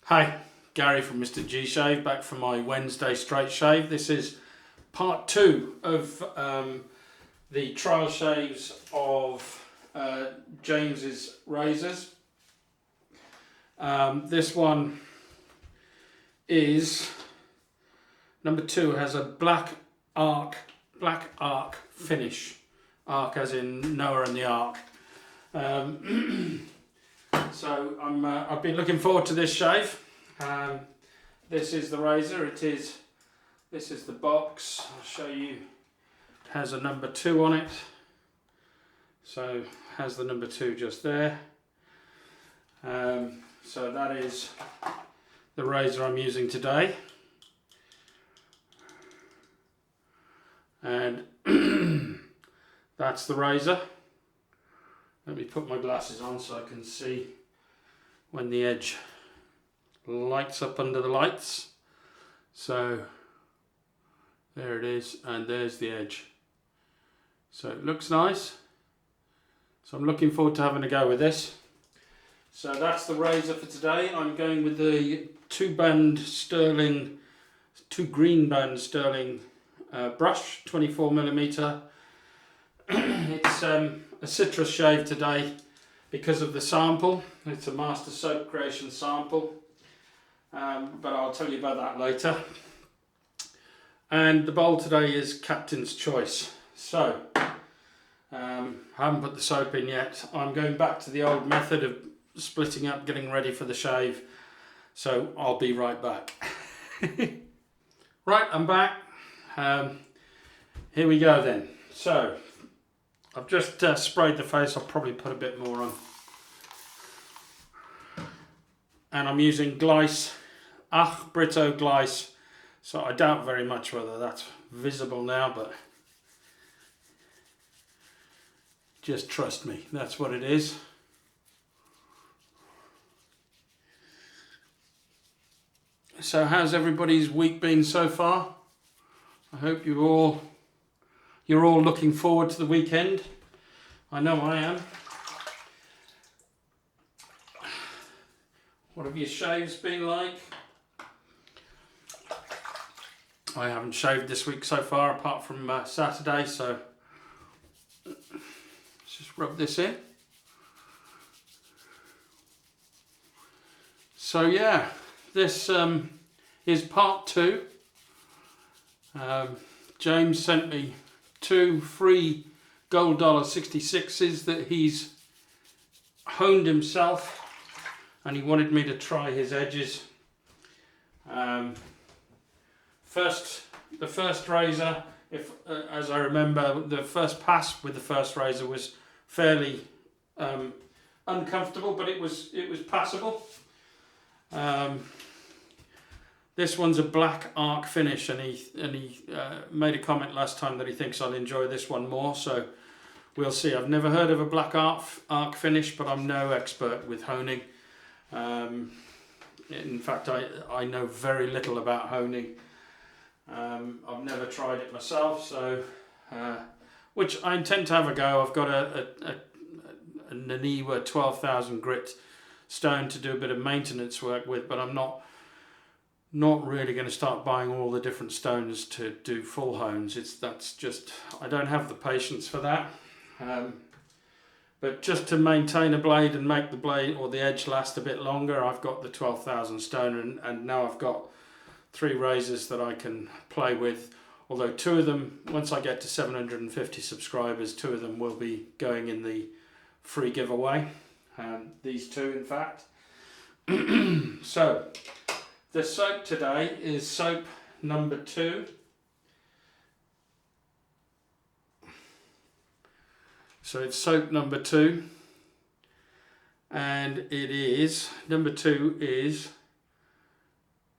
Hi, Gary from MrG Shave, back for my Wednesday straight shave. This is part 2 of the trial shaves of James's razors. This one is number 2, has a Black Ark Finish. Ark as in Noah and the Ark. So I've been looking forward to this shave. This is the razor. This is the box. I'll show you. It has a number 2 on it. So it has the number 2 just there. So that is the razor I'm using today. And that's the razor. Let me put my glasses on so I can see when the edge lights up under the lights. So there it is, and there's the edge. So it looks nice. So I'm looking forward to having a go with this. So that's the razor for today. I'm going with the 2-band Stirling, 2 green band Stirling brush, 24mm. It's a citrus shave today because of the sample. It's a Master Soap Creation sample, but I'll tell you about that later. And the bowl today is Captain's Choice. So I haven't put the soap in yet. I'm going back to the old method of splitting up, getting ready for the shave. So I'll be right back. Right, I'm back. Here we go then. So I've just sprayed the face. I'll probably put a bit more on. And I'm using Glice, Ach Britto Glice. So I doubt very much whether that's visible now, but just trust me, that's what it is. So how's everybody's week been so far? I hope you're all looking forward to the weekend. I know I am. What have your shaves been like? I haven't shaved this week so far, apart from Saturday, so let's just rub this in. So yeah, this is part 2. James sent me 2 free gold $66s that he's honed himself, and he wanted me to try his edges. The first razor, as I remember, the first pass with the first razor was fairly uncomfortable, but it was passable. This one's a Black Ark Finish, and he made a comment last time that he thinks I'll enjoy this one more, so we'll see. I've never heard of a Black Ark Finish, but I'm no expert with honing. In fact, I know very little about honing. I've never tried it myself, so which I intend to have a go. I've got a Naniwa 12,000 grit stone to do a bit of maintenance work with, but I'm not really going to start buying all the different stones to do full hones. I don't have the patience for that. But just to maintain a blade and make the blade or the edge last a bit longer, I've got the 12,000 stone, and now I've got 3 razors that I can play with. Although 2 of them, once I get to 750 subscribers, 2 of them will be going in the free giveaway. These 2, in fact. So the soap today is soap number 2. So it's soap number 2, and it is, number 2 is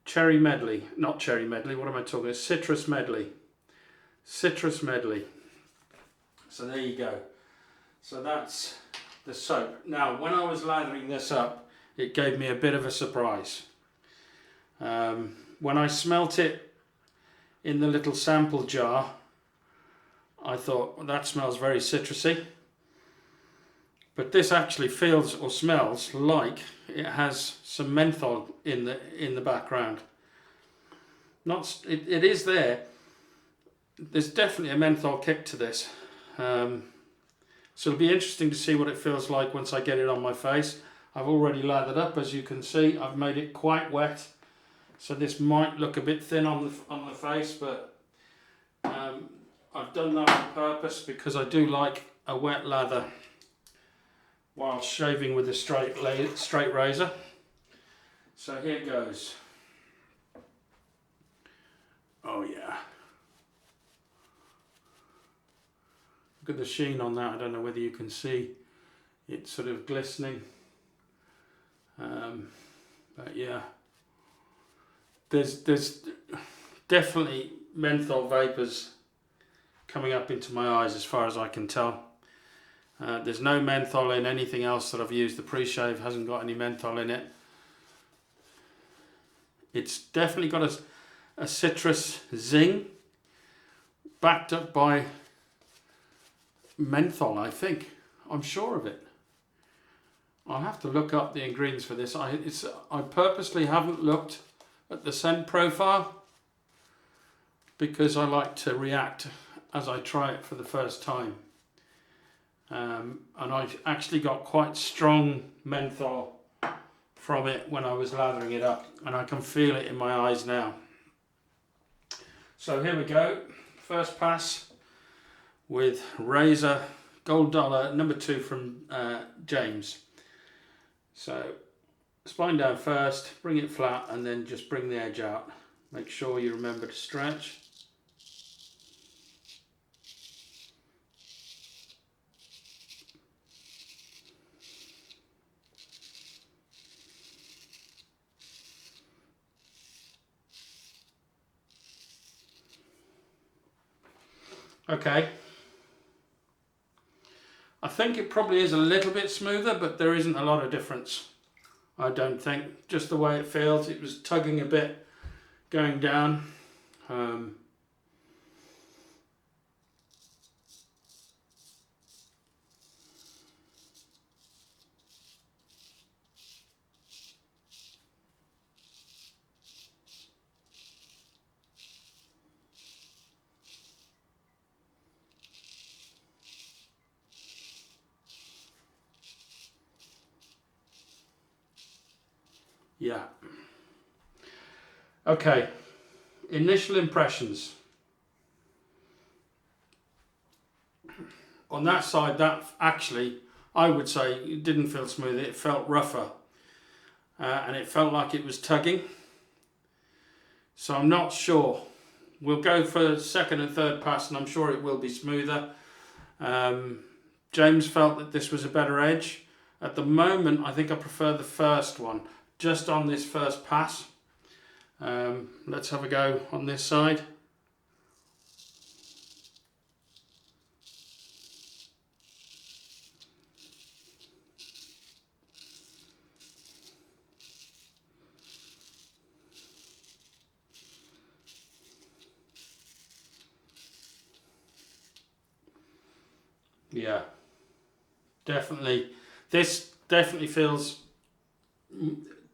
Cherry Medley, not Cherry Medley, what am I talking about? Citrus Medley. Citrus Medley. So there you go. So that's the soap. Now, when I was lathering this up, it gave me a bit of a surprise. When I smelt it in the little sample jar, I thought, well, that smells very citrusy. But this actually feels or smells like it has some menthol in the background. It is there. There's definitely a menthol kick to this. So it'll be interesting to see what it feels like once I get it on my face. I've already lathered up, as you can see. I've made it quite wet, so this might look a bit thin on the face, but I've done that on purpose because I do like a wet lather while shaving with a straight razor. So here goes. Oh yeah. Look at the sheen on that. I don't know whether you can see. It's sort of glistening. But yeah. There's definitely menthol vapours coming up into my eyes as far as I can tell. There's no menthol in anything else that I've used. The pre-shave hasn't got any menthol in it. It's definitely got a citrus zing backed up by menthol, I think. I'm sure of it. I'll have to look up the ingredients for this. I purposely haven't looked at the scent profile because I like to react as I try it for the first time. And I've actually got quite strong menthol from it when I was lathering it up, and I can feel it in my eyes now. So here we go, first pass with Razor Gold Dollar number 2 from James. So spine down first, bring it flat, and then just bring the edge out. Make sure you remember to stretch. Okay, I think it probably is a little bit smoother, but there isn't a lot of difference, I don't think. Just the way it feels, it was tugging a bit going down. Yeah. Okay, initial impressions. On that side, that actually, I would say, it didn't feel smooth, it felt rougher. And it felt like it was tugging. So I'm not sure. We'll go for second and third pass, and I'm sure it will be smoother. James felt that this was a better edge. At the moment, I think I prefer the first one, just on this first pass. Let's have a go on this side. Yeah, definitely. This definitely feels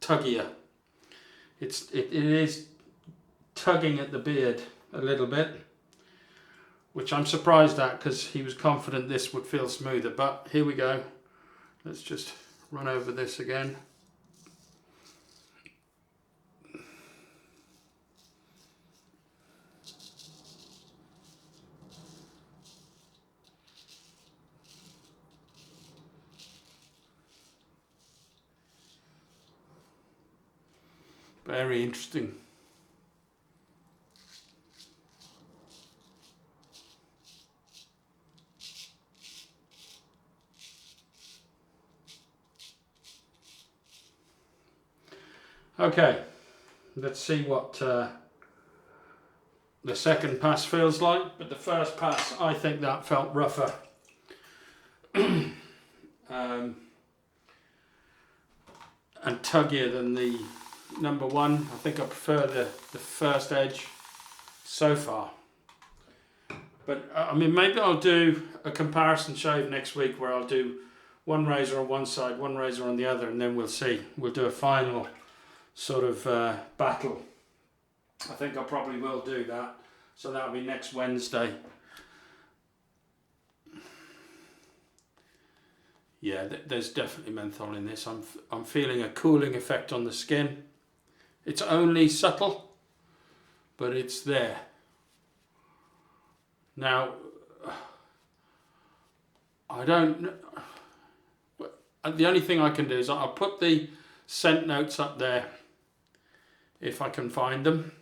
tuggier. It is tugging at the beard a little bit, which I'm surprised at because he was confident this would feel smoother. But here we go. Let's just run over this again. Very interesting. Okay, let's see what the second pass feels like, but the first pass, I think that felt rougher. And tuggier than the number one. I think I prefer the first edge so far. But I mean, maybe I'll do a comparison shave next week where I'll do one razor on one side, one razor on the other, and then we'll see. We'll do a final sort of battle. I think I probably will do that. So that'll be next Wednesday. Yeah, there's definitely menthol in this. I'm feeling a cooling effect on the skin. It's only subtle, but it's there. Now, I don't. The only thing I can do is I'll put the scent notes up there if I can find them.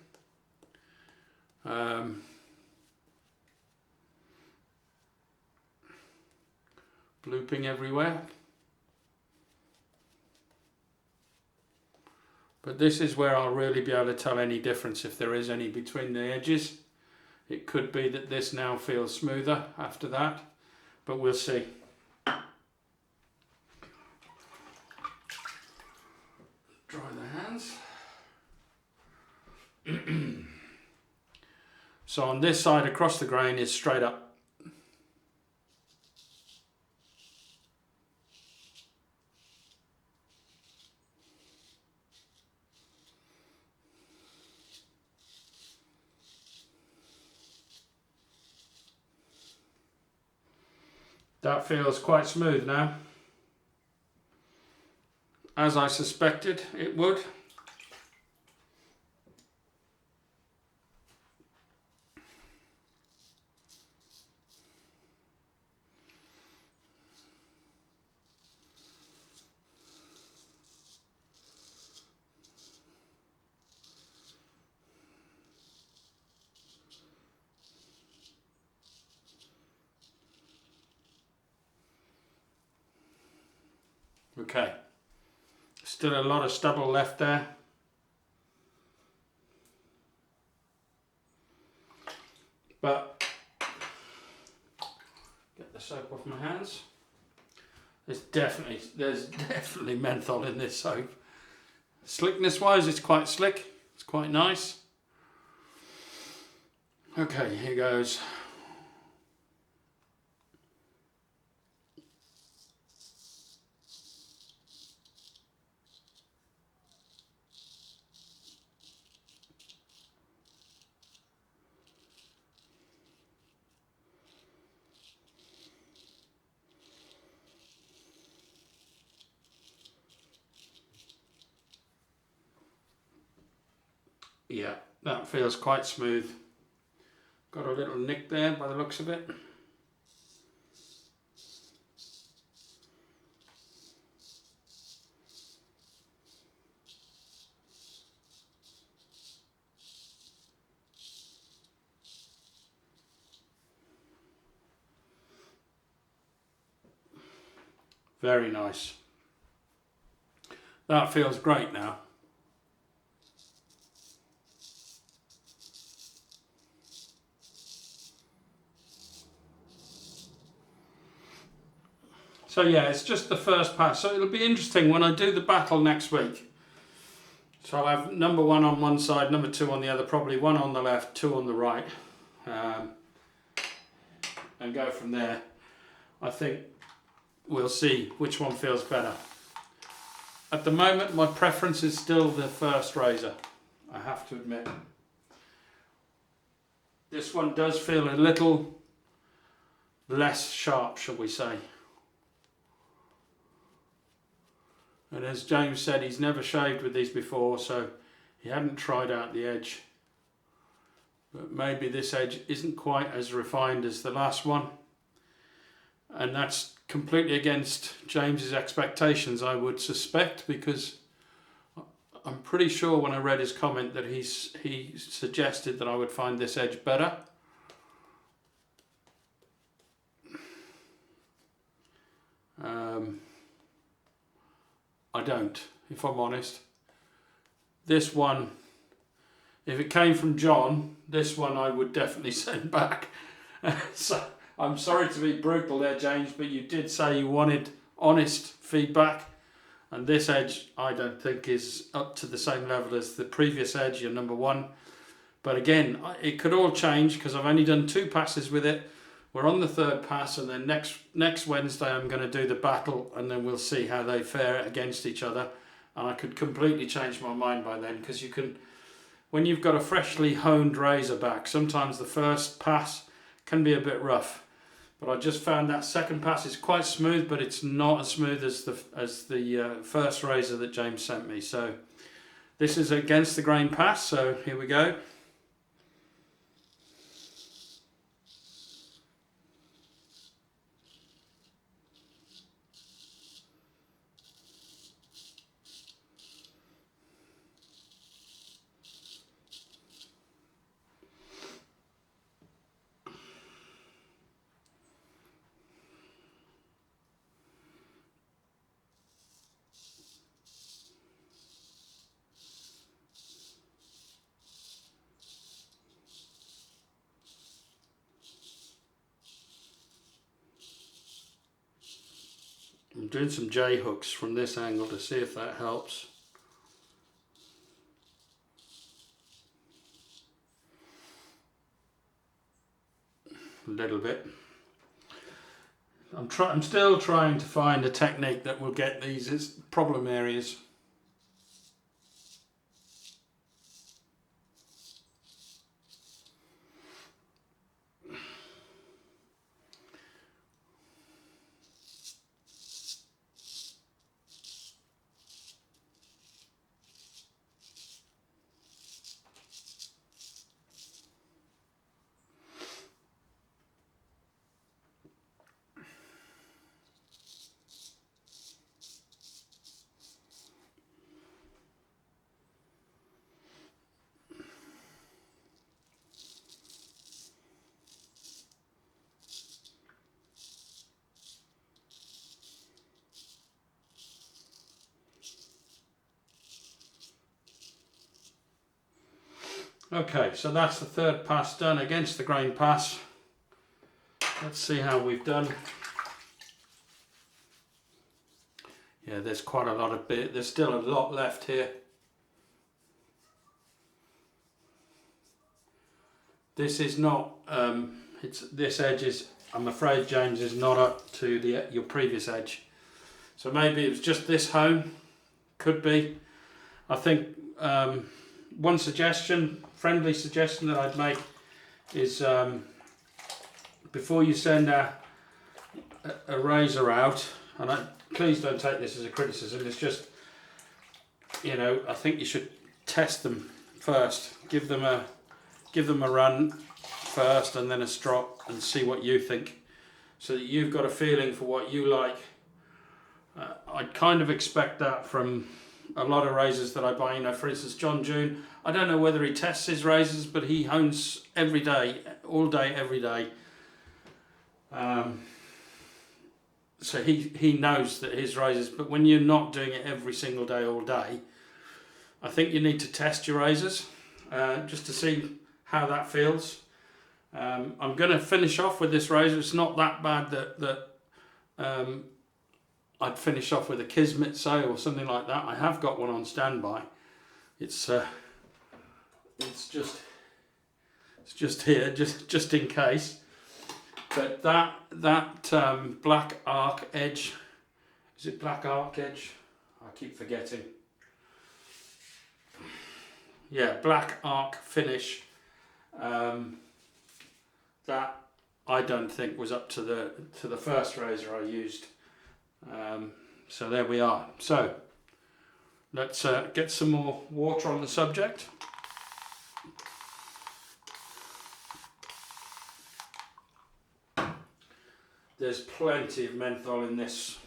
Blooping everywhere. But this is where I'll really be able to tell any difference, if there is any, between the edges. It could be that this now feels smoother after that, but we'll see. Dry the hands. So on this side across the grain is straight up. That feels quite smooth now, as I suspected it would. Okay, still a lot of stubble left there. But, get the soap off my hands. There's definitely menthol in this soap. Slickness wise, it's quite slick, it's quite nice. Okay, here goes. Yeah, that feels quite smooth. Got a little nick there by the looks of it. Very nice. That feels great now. So yeah, it's just the first pass. So it'll be interesting when I do the battle next week. So I'll have number 1 on one side, number 2 on the other, probably 1 on the left, 2 on the right. And go from there. I think we'll see which one feels better. At the moment, my preference is still the first razor, I have to admit. This one does feel a little less sharp, shall we say. And as James said, he's never shaved with these before, so he hadn't tried out the edge. But maybe this edge isn't quite as refined as the last one. And that's completely against James's expectations, I would suspect, because I'm pretty sure when I read his comment that he suggested that I would find this edge better. I don't, if I'm honest. This one, if it came from John, this one I would definitely send back. So I'm sorry to be brutal there, James, but you did say you wanted honest feedback, and this edge I don't think is up to the same level as the previous edge, your number 1. But again, it could all change because I've only done 2 passes with it, we're on the third pass, and then next Wednesday I'm going to do the battle, and then we'll see how they fare against each other. And I could completely change my mind by then, because you can, when you've got a freshly honed razor back, sometimes the first pass can be a bit rough. But I just found that second pass is quite smooth, but it's not as smooth as the first razor that James sent me. So this is against the grain pass, so here we go. I'm doing some J hooks from this angle to see if that helps. A little bit. I'm still trying to find a technique that will get these problem areas. Okay, so that's the third pass done against the grain pass. Let's see how we've done. Yeah, there's quite a lot of bit. There's still a lot left here. This is not. This edge is. I'm afraid, James, is not up to your previous edge. So maybe it was just this hone. Could be. I think one suggestion, friendly suggestion that I'd make is before you send a razor out, and please don't take this as a criticism, it's just, you know, I think you should test them first. Give them a run first and then a strop and see what you think, so that you've got a feeling for what you like. I'd kind of expect that from a lot of razors that I buy. You know, for instance, John June, I don't know whether he tests his razors, but he hones every day, all day, every day. So he knows that his razors, but when you're not doing it every single day, all day, I think you need to test your razors just to see how that feels. I'm going to finish off with this razor. It's not that bad that I'd finish off with a Kismet, say, or something like that. I have got one on standby. It's just here, just in case. But that Black Ark edge, is it Black Ark edge? I keep forgetting. Yeah, Black Ark Finish. That I don't think was up to the first razor I used. So there we are. So let's get some more water on the subject. There's plenty of menthol in this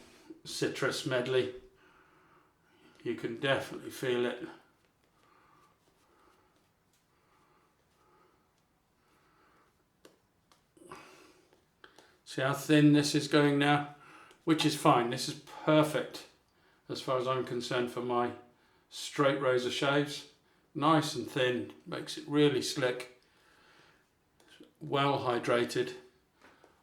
citrus medley. You can definitely feel it. See how thin this is going now? Which is fine. This is perfect as far as I'm concerned for my straight razor shaves. Nice and thin, makes it really slick. Well hydrated.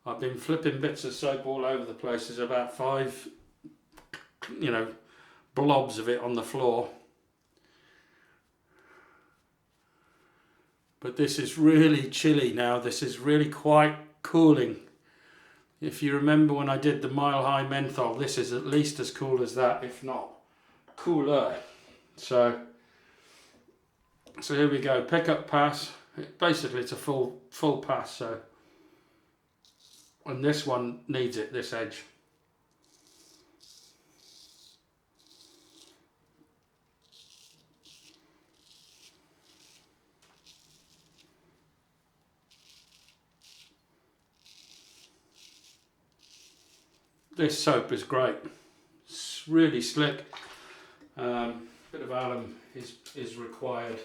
I've been flipping bits of soap all over the place. There's about 5, blobs of it on the floor. But this is really chilly now. This is really quite cooling. if you remember when I did the Mile High Menthol, this is at least as cool as that, if not cooler. So here we go, pick up pass. Basically it's a full pass, so, and this one needs it, this edge. This soap is great. It's really slick. Bit of alum is required.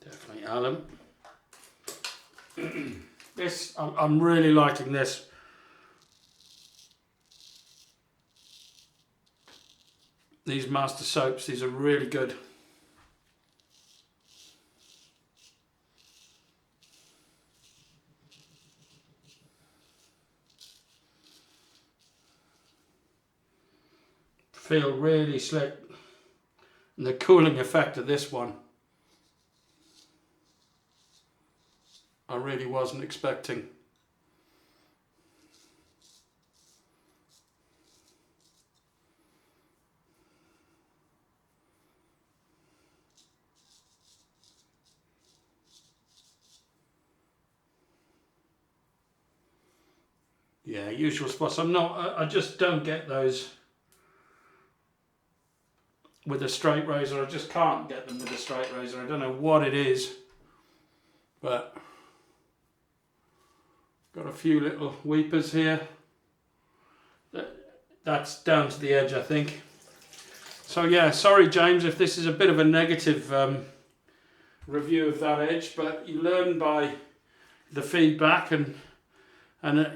Definitely alum. This, I'm really liking this. These master soaps, these are really good. Feel really slick. And the cooling effect of this one, I really wasn't expecting. Yeah, usual spots. I just don't get those with a straight razor. I just can't get them with a straight razor. I don't know what it is, but got a few little weepers here. That's down to the edge, I think. So yeah, sorry James if this is a bit of a negative review of that edge, but you learn by the feedback, and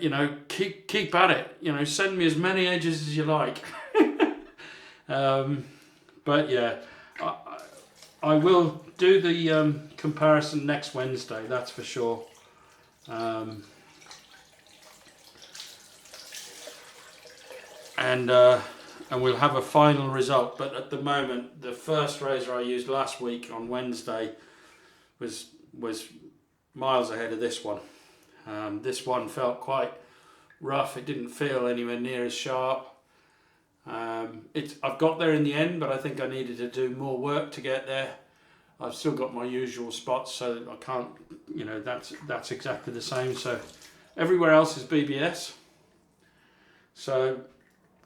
you know, keep at it. You know, send me as many edges as you like. But yeah, I will do the comparison next Wednesday, that's for sure. And we'll have a final result. But at the moment, the first razor I used last week on Wednesday was miles ahead of this one. This one felt quite rough. It didn't feel anywhere near as sharp. I've got there in the end, but I think I needed to do more work to get there. I've still got my usual spots, so I can't, you know, that's exactly the same. So everywhere else is BBS. So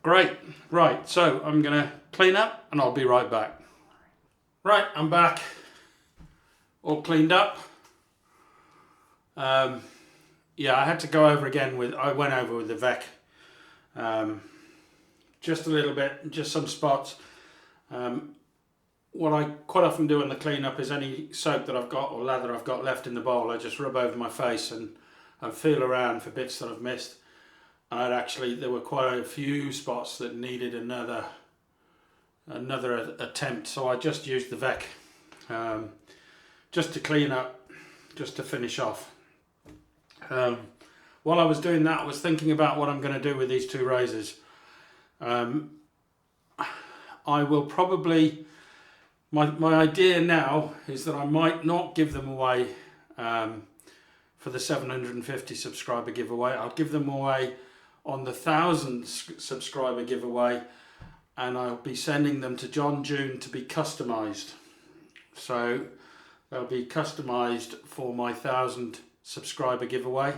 great. Right, so I'm going to clean up and I'll be right back. Right, I'm back. All cleaned up. Yeah, I had to go over again I went over with the Vec. Just a little bit, just some spots. What I quite often do in the cleanup is any soap that I've got or lather I've got left in the bowl, I just rub over my face and feel around for bits that I've missed. And there were quite a few spots that needed another attempt, so I just used the Vec just to clean up, just to finish off. While I was doing that, I was thinking about what I'm going to do with these two razors. I will probably, my idea now is that I might not give them away for the 750 subscriber giveaway. I'll give them away on the 1,000 subscriber giveaway, and I'll be sending them to John June to be customized. So they'll be customized for my 1,000 subscriber giveaway,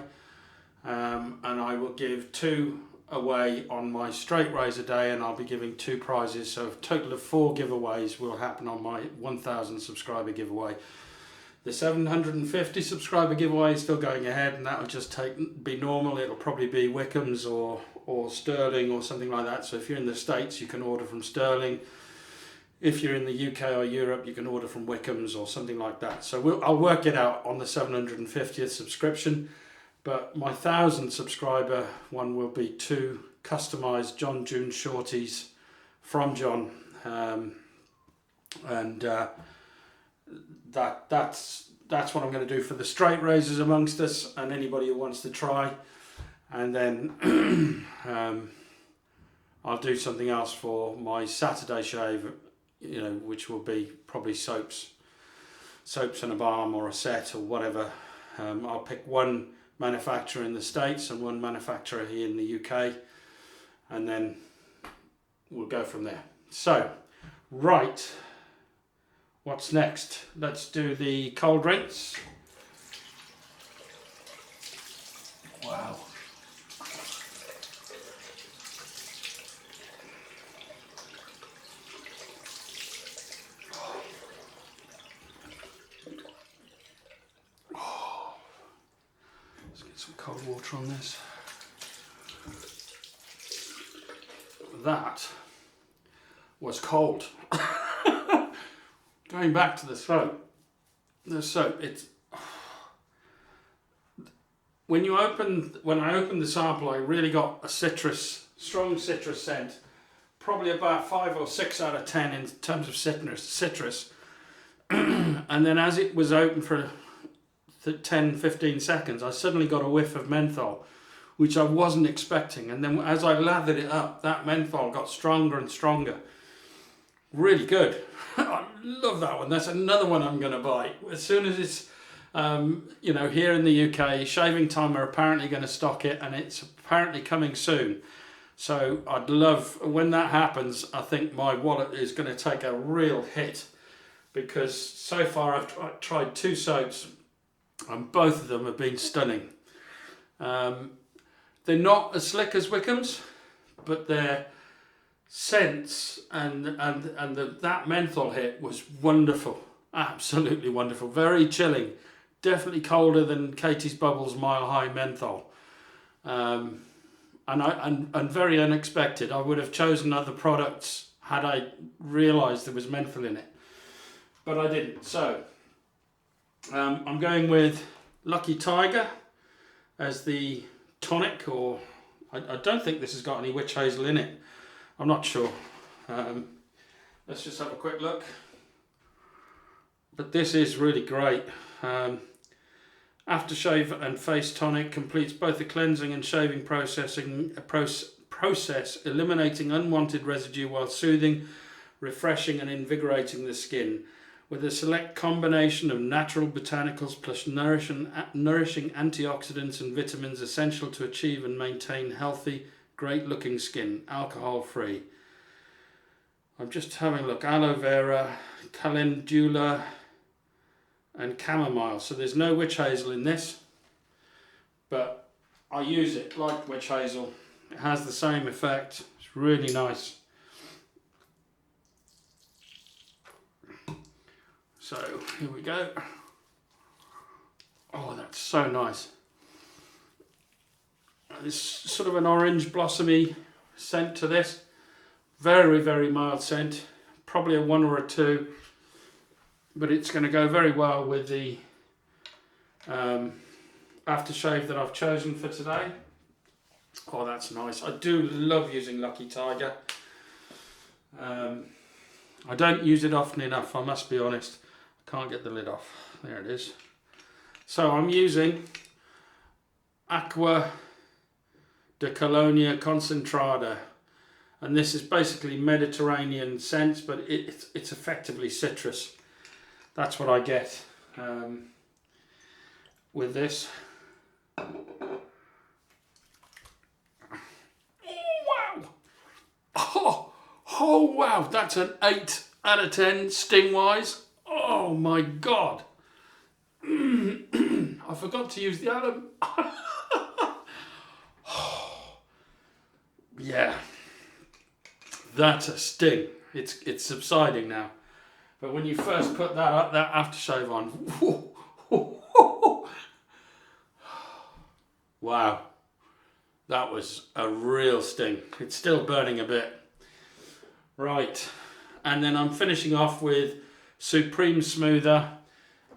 and I will give 2 away on my straight razor day, and I'll be giving 2 prizes, so a total of 4 giveaways will happen on my 1,000 subscriber giveaway. The 750 subscriber giveaway is still going ahead, and that will just be normal. It'll probably be Wickham's or Stirling or something like that. So if you're in the States, you can order from Stirling. if you're in the UK or Europe, you can order from Wickham's or something like that. So I'll work it out on the 750th subscription. But my 1,000 subscriber one will be 2 customised John June shorties from John. That's what I'm going to do for the straight razors amongst us and anybody who wants to try. And then I'll do something else for my Saturday shave, you know, which will be probably soaps and a balm or a set or whatever. I'll pick one manufacturer in the States and one manufacturer here in the UK, and then we'll go from there. So, right, what's next? Let's do the cold rinse. Wow. Some cold water on this. That was cold. Going back to the soap. It's when I opened the sample, I really got a strong citrus scent. Probably about 5 or 6 out of 10 in terms of citrus. And then as it was open for 10-15 seconds, I suddenly got a whiff of menthol, which I wasn't expecting. And then as I lathered it up, that menthol got stronger and stronger. Really good. I love that one. That's another one I'm going to buy as soon as it's here in the UK. Shaving Time are apparently going to stock it, and it's apparently coming soon. So I'd love, when that happens, I think my wallet is going to take a real hit, because so far I've tried 2 soaps and both of them have been stunning. They're not as slick as Wickham's, but their scents and that menthol hit was wonderful, absolutely wonderful, very chilling, definitely colder than Katie's Bubbles Mile High Menthol, and very unexpected. I would have chosen other products had I realised there was menthol in it, but I didn't. So I'm going with Lucky Tiger as the tonic, or I don't think this has got any witch hazel in it. I'm not sure. Let's just have a quick look. But this is really great. Aftershave and face tonic completes both the cleansing and shaving process, eliminating unwanted residue while soothing, refreshing and invigorating the skin. With a select combination of natural botanicals plus nourishing antioxidants and vitamins essential to achieve and maintain healthy, great looking skin, alcohol free. I'm just having a look. Aloe vera, calendula and chamomile. So there's no witch hazel in this, but I use it like witch hazel. It has the same effect. It's really nice. So here we go. Oh, that's so nice. There's sort of an orange blossomy scent to this. Very, very mild scent. Probably a 1 or a 2. But it's going to go very well with the aftershave that I've chosen for today. Oh, that's nice. I do love using Lucky Tiger. I don't use it often enough, I must be honest. I can't get the lid off. There it is. So I'm using Agua de Colonia Concentrada, and this is basically Mediterranean scents, but it's effectively citrus. That's what I get with this. Oh wow! Oh wow! That's an 8 out of 10 sting wise. Oh my god! I forgot to use the alum. Yeah, that's a sting. It's subsiding now, but when you first put that aftershave on, wow, that was a real sting. It's still burning a bit. Right, and then I'm finishing off with Supreme Smoother.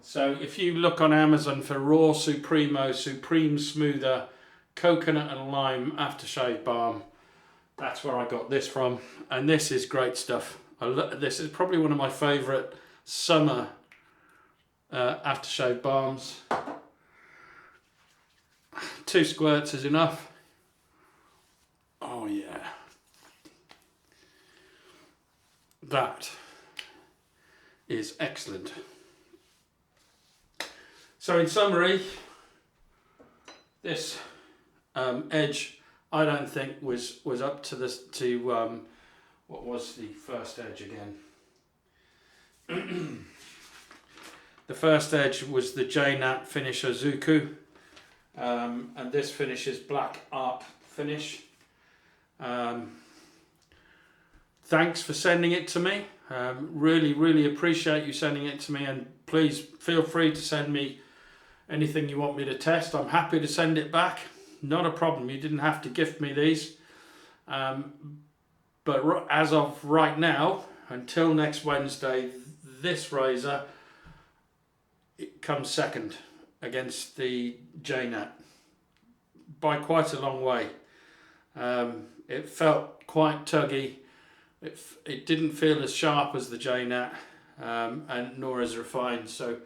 So if you look on Amazon for raw Supremo, Supreme Smoother, coconut and lime aftershave balm, that's where I got this from, and this is great stuff. This is probably one of my favourite summer aftershave balms. 2 squirts is enough. Oh yeah. That is excellent. So in summary, this edge I don't think was up to this what was the first edge again? The first edge was the Jnat finish Ozuku, and this finish is Black Ark Finish. Thanks for sending it to me. Really appreciate you sending it to me, and please feel free to send me anything you want me to test. I'm happy to send it back. Not a problem. You didn't have to gift me these. But as of right now, until next Wednesday, this razor, it comes second against the Jnat by quite a long way. It felt quite tuggy. It didn't feel as sharp as the Jnat, and nor as refined. So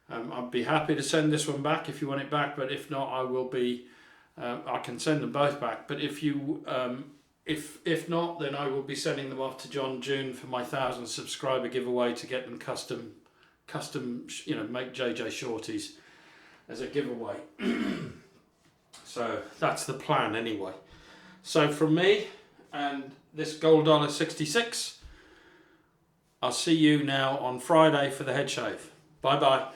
I'd be happy to send this one back if you want it back. But if not, I will be. I can send them both back. But if you if not, then I will be sending them off to John June for my 1,000 subscriber giveaway to get them custom, make JJ shorties as a giveaway. So that's the plan anyway. So from me and this Gold $66, I'll see you now on Friday for the head shave. Bye bye.